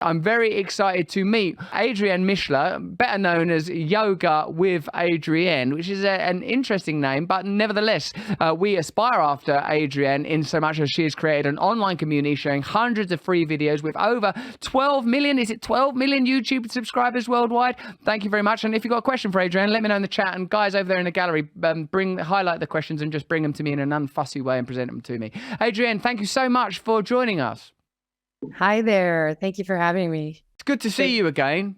I'm very excited to meet Adriene Mishler, better known as Yoga with Adriene, which is an interesting name, but nevertheless, we aspire after Adriene in so much as she has created an online community sharing hundreds of free videos with over 12 million, is it 12 million YouTube subscribers worldwide? Thank you very much. And if you've got a question for Adriene, let me know in the chat. And guys over there in the gallery, highlight the questions and just bring them to me in an unfussy way and present them to me. Adriene, thank you so much for joining us. Hi there. Thank you for having me. It's good to see you again.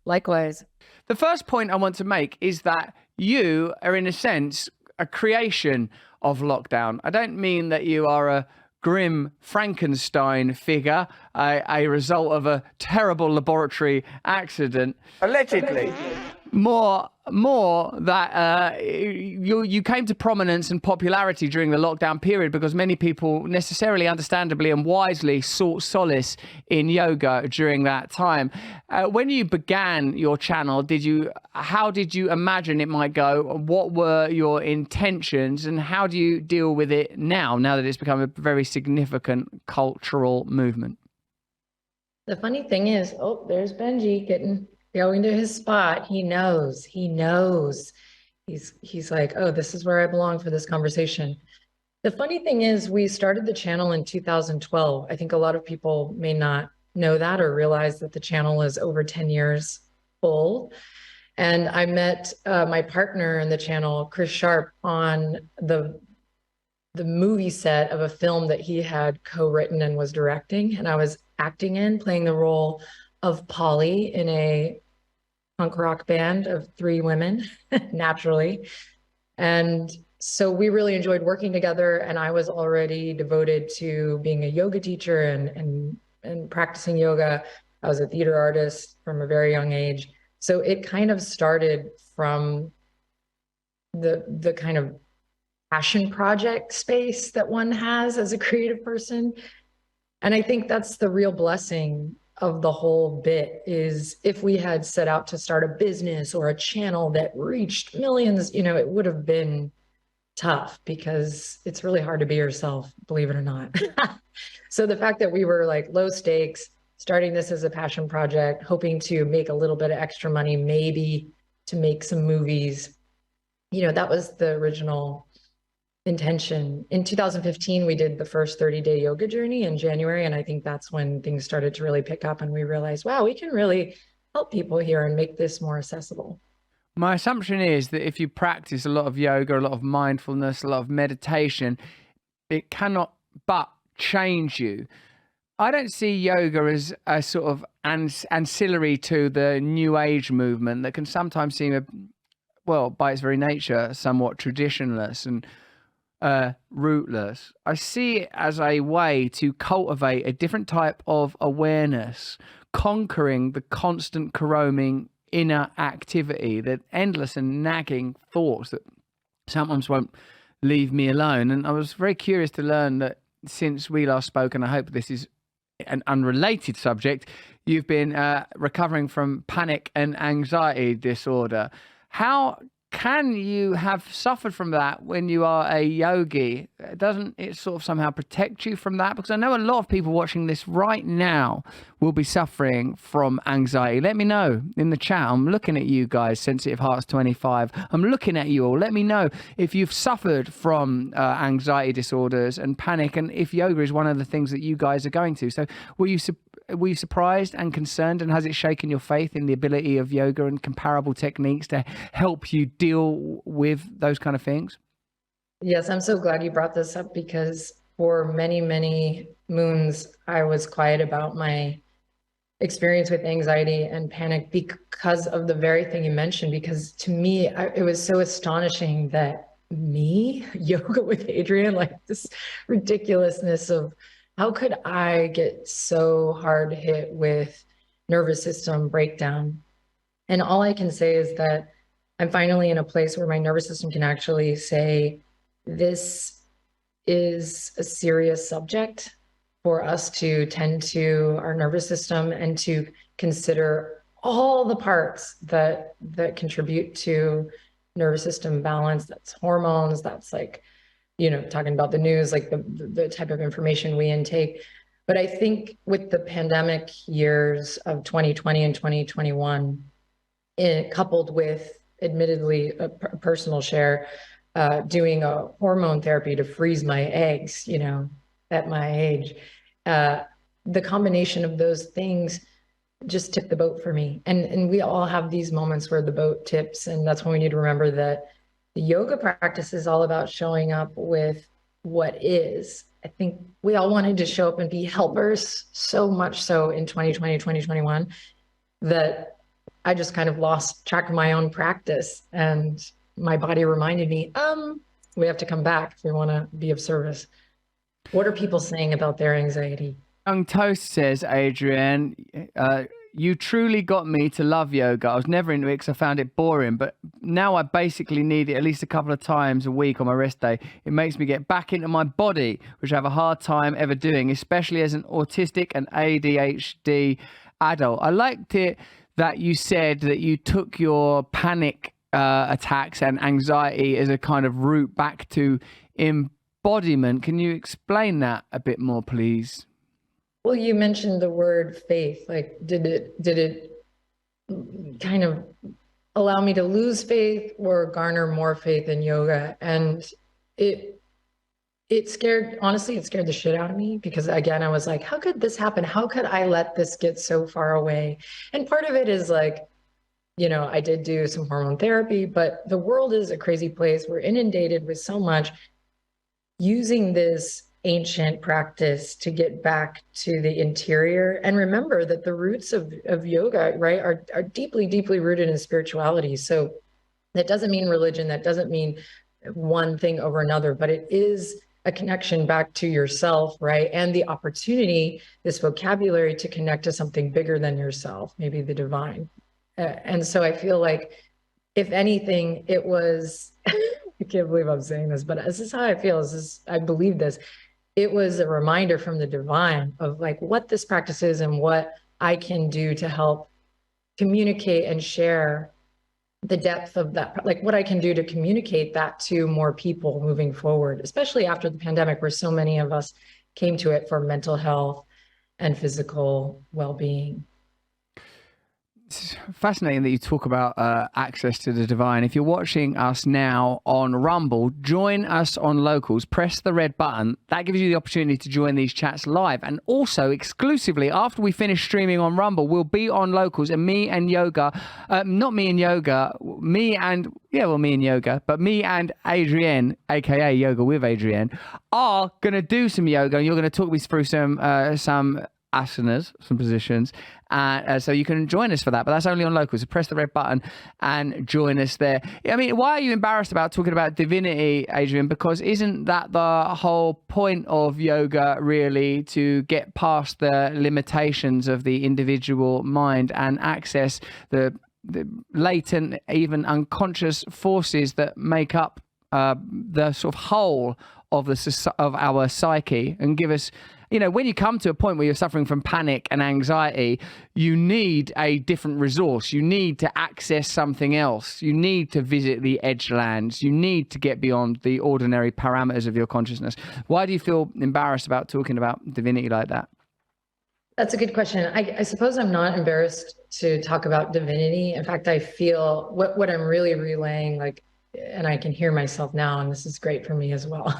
Likewise. The first point I want to make is that you are, in a sense, a creation of lockdown. I don't mean that you are a grim Frankenstein figure, a result of a terrible laboratory accident. Allegedly. More that you came to prominence and popularity during the lockdown period because many people necessarily, understandably and wisely sought solace in yoga during that time. When you began your channel, how did you imagine it might go? What were your intentions and how do you deal with it now that it's become a very significant cultural movement? The funny thing is, there's Benji going to his spot. He knows. He's like, oh, this is where I belong for this conversation. The funny thing is, we started the channel in 2012. I think a lot of people may not know that or realize that the channel is over 10 years old. And I met my partner in the channel, Chris Sharp, on the movie set of a film that he had co-written and was directing. And I was acting playing the role of Polly in a punk rock band of 3 women, naturally. And so we really enjoyed working together, and I was already devoted to being a yoga teacher and practicing yoga. I was a theater artist from a very young age. So it kind of started from the kind of passion project space that one has as a creative person. And I think that's the real blessing of the whole bit, is if we had set out to start a business or a channel that reached millions, it would have been tough because it's really hard to be yourself, believe it or not. So the fact that we were like low stakes, starting this as a passion project, hoping to make a little bit of extra money, maybe to make some movies, that was the original intention. In 2015, we did the first 30-day yoga journey in January. And I think that's when things started to really pick up and we realized, wow, we can really help people here and make this more accessible. My assumption is that if you practice a lot of yoga, a lot of mindfulness, a lot of meditation, it cannot but change you. I don't see yoga as a sort of ancillary to the New Age movement that can sometimes seem, by its very nature, somewhat traditionalist and rootless. I see it as a way to cultivate a different type of awareness, conquering the constant corroming inner activity, the endless and nagging thoughts that sometimes won't leave me alone. And I was very curious to learn that since we last spoke, and I hope this is an unrelated subject, you've been recovering from panic and anxiety disorder. How can you have suffered from that when you are a yogi? Doesn't it sort of somehow protect you from that? Because I know a lot of people watching this right now will be suffering from anxiety. Let me know in the chat. I'm looking at you guys, Sensitive Hearts 25. I'm looking at you all. Let me know if you've suffered from anxiety disorders and panic, and if yoga is one of the things that you guys are going to. So were you surprised and concerned, and has it shaken your faith in the ability of yoga and comparable techniques to help you deal with those kind of things? Yes, I'm so glad you brought this up, because for many, many moons, I was quiet about my experience with anxiety and panic because of the very thing you mentioned. Because to me, it was so astonishing that yoga with Adriene, like this ridiculousness of how could I get so hard hit with nervous system breakdown? And all I can say is that I'm finally in a place where my nervous system can actually say, this is a serious subject for us to tend to our nervous system and to consider all the parts that contribute to nervous system balance. That's hormones, that's like, talking about the news, like the type of information we intake. But I think with the pandemic years of 2020 and 2021, coupled with admittedly a personal share, doing a hormone therapy to freeze my eggs, at my age, the combination of those things just tipped the boat for me. And we all have these moments where the boat tips, and that's when we need to remember that the yoga practice is all about showing up with what is. I think we all wanted to show up and be helpers so much so in 2020, 2021, that I just kind of lost track of my own practice. And my body reminded me, we have to come back if we want to be of service. What are people saying about their anxiety? Young Toast says, Adriene, you truly got me to love yoga. I was never into it because I found it boring, but now I basically need it at least a couple of times a week on my rest day. It makes me get back into my body, which I have a hard time ever doing, especially as an autistic and ADHD adult. I liked it that you said that you took your panic attacks and anxiety as a kind of route back to embodiment. Can you explain that a bit more, please? Well, you mentioned the word faith. Like, did it kind of allow me to lose faith or garner more faith in yoga? And it honestly, it scared the shit out of me, because again, I was like, how could this happen? How could I let this get so far away? And part of it is like, I did do some hormone therapy, but the world is a crazy place. We're inundated with so much. Using this ancient practice to get back to the interior, and remember that the roots of yoga, right, are deeply, deeply rooted in spirituality. So that doesn't mean religion, that doesn't mean one thing over another, but it is a connection back to yourself, right? And the opportunity, this vocabulary, to connect to something bigger than yourself, maybe the divine. And so I feel like, if anything, it was, I can't believe I'm saying this, but this is how I feel. I believe this. It was a reminder from the divine of like what this practice is and what I can do to help communicate and share the depth of that, like what I can do to communicate that to more people moving forward, especially after the pandemic, where so many of us came to it for mental health and physical well-being. It's fascinating that you talk about access to the divine. If you're watching us now on Rumble, join us on Locals. Press the red button. That gives you the opportunity to join these chats live. And also, exclusively, after we finish streaming on Rumble, we'll be on Locals. And me and Yoga, not me and Yoga, me and Adriene, aka Yoga with Adriene, are going to do some yoga. And you're going to talk me through some asanas, some positions, so you can join us for that, but that's only on Locals. So press the red button and join us there. I mean, why are you embarrassed about talking about divinity, Adriene? Because isn't that the whole point of yoga, really, to get past the limitations of the individual mind and access the latent, even unconscious forces that make up the sort of whole of our psyche, and give us, when you come to a point where you're suffering from panic and anxiety, you need a different resource. You need to access something else. You need to visit the edgelands. You need to get beyond the ordinary parameters of your consciousness. Why do you feel embarrassed about talking about divinity like that? That's a good question. I suppose I'm not embarrassed to talk about divinity. In fact, I feel what I'm really relaying, like, and I can hear myself now, and this is great for me as well,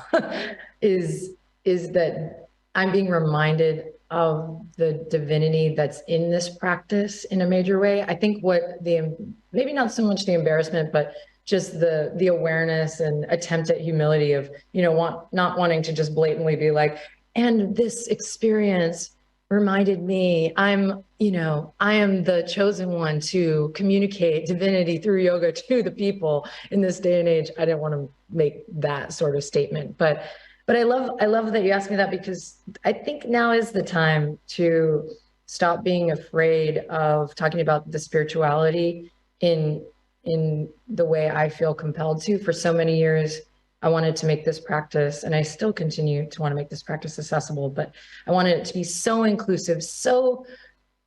is that I'm being reminded of the divinity that's in this practice in a major way. I think maybe not so much the embarrassment, but just the awareness and attempt at humility of, not wanting to just blatantly be like, and this experience reminded me, I am the chosen one to communicate divinity through yoga to the people in this day and age. I didn't want to make that sort of statement, but I love that you asked me that, because I think now is the time to stop being afraid of talking about the spirituality in the way I feel compelled to. For so many years, I wanted to make this practice, and I still continue to want to make this practice accessible, but I wanted it to be so inclusive, so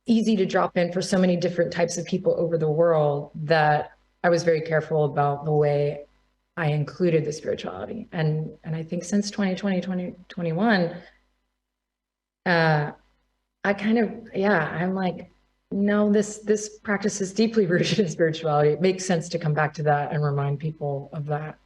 easy to drop in for so many different types of people over the world, that I was very careful about the way I included the spirituality. And I think since 2020, 2021, I kind of, yeah, I'm like, no, this practice is deeply rooted in spirituality. It makes sense to come back to that and remind people of that.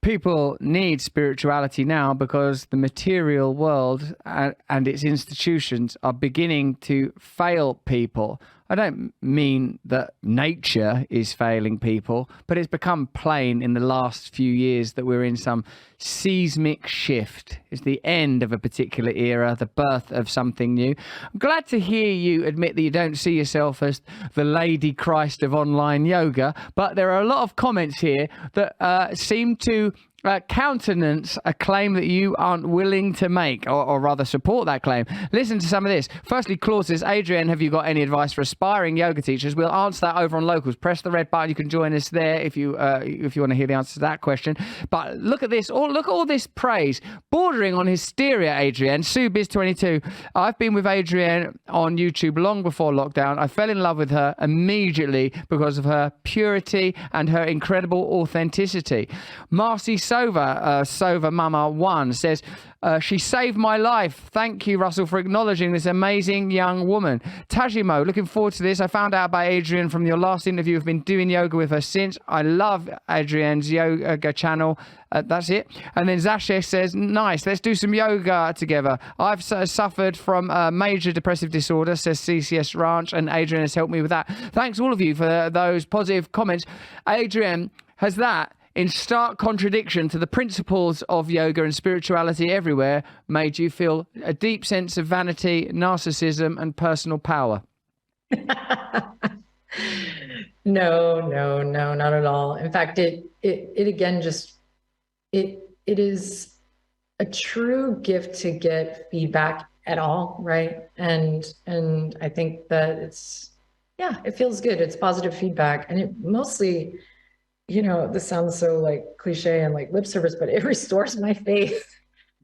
People need spirituality now because the material world and its institutions are beginning to fail people. I don't mean that nature is failing people, but it's become plain in the last few years that we're in some seismic shift. It's the end of a particular era, the birth of something new. I'm glad to hear you admit that you don't see yourself as the Lady Christ of online yoga, but there are a lot of comments here that seem to countenance a claim that you aren't willing to make, or rather support that claim. Listen to some of this. Firstly, Claude says, Adriene, have you got any advice for aspiring yoga teachers? We'll answer that over on Locals. Press the red button. You can join us there if you want to hear the answer to that question. But look at this. Look at all this praise. Bordering on hysteria, Adriene. SueBiz22. I've been with Adriene on YouTube long before lockdown. I fell in love with her immediately because of her purity and her incredible authenticity. Marcy Sova Mama 1 says, she saved my life. Thank you, Russell, for acknowledging this amazing young woman. Tajimo, looking forward to this. I found out about Adriene from your last interview. I've been doing yoga with her since. I love Adriene's yoga channel. That's it. And then Zashesh says, nice, let's do some yoga together. I've suffered from major depressive disorder, says CCS Ranch, and Adriene has helped me with that. Thanks all of you for those positive comments. Adriene, has that, in stark contradiction to the principles of yoga and spirituality everywhere, made you feel a deep sense of vanity, narcissism, and personal power? No, not at all. In fact, it again, just, it is a true gift to get feedback at all, right? And I think that it feels good. It's positive feedback. And it mostly, this sounds so like cliche and like lip service, but it restores my faith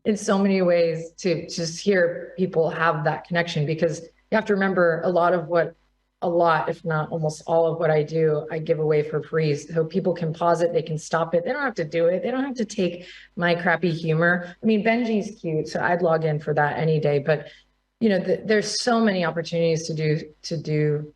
in so many ways to just hear people have that connection, because you have to remember if not almost all of what I do, I give away for free. So people can pause it, they can stop it. They don't have to do it. They don't have to take my crappy humor. I mean, Benji's cute, so I'd log in for that any day. But there's so many opportunities to do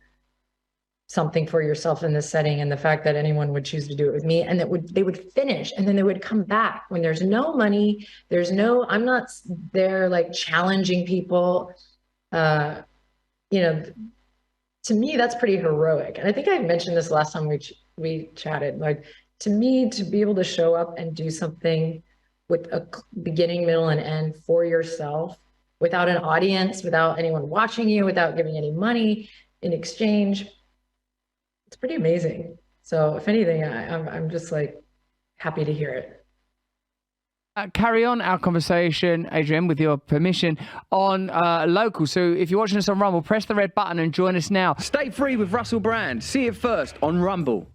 something for yourself in this setting, and the fact that anyone would choose to do it with me, and they would finish and then they would come back when there's no money, I'm not there like challenging people. To me, that's pretty heroic. And I think I mentioned this last time we chatted. Like, to me, to be able to show up and do something with a beginning, middle, and end for yourself, without an audience, without anyone watching you, without giving any money in exchange, it's pretty amazing. So if anything, I'm just like happy to hear it. Carry on our conversation, Adriene, with your permission, on Local. So if you're watching us on Rumble, press the red button and join us now. Stay free with Russell Brand. See it first on Rumble.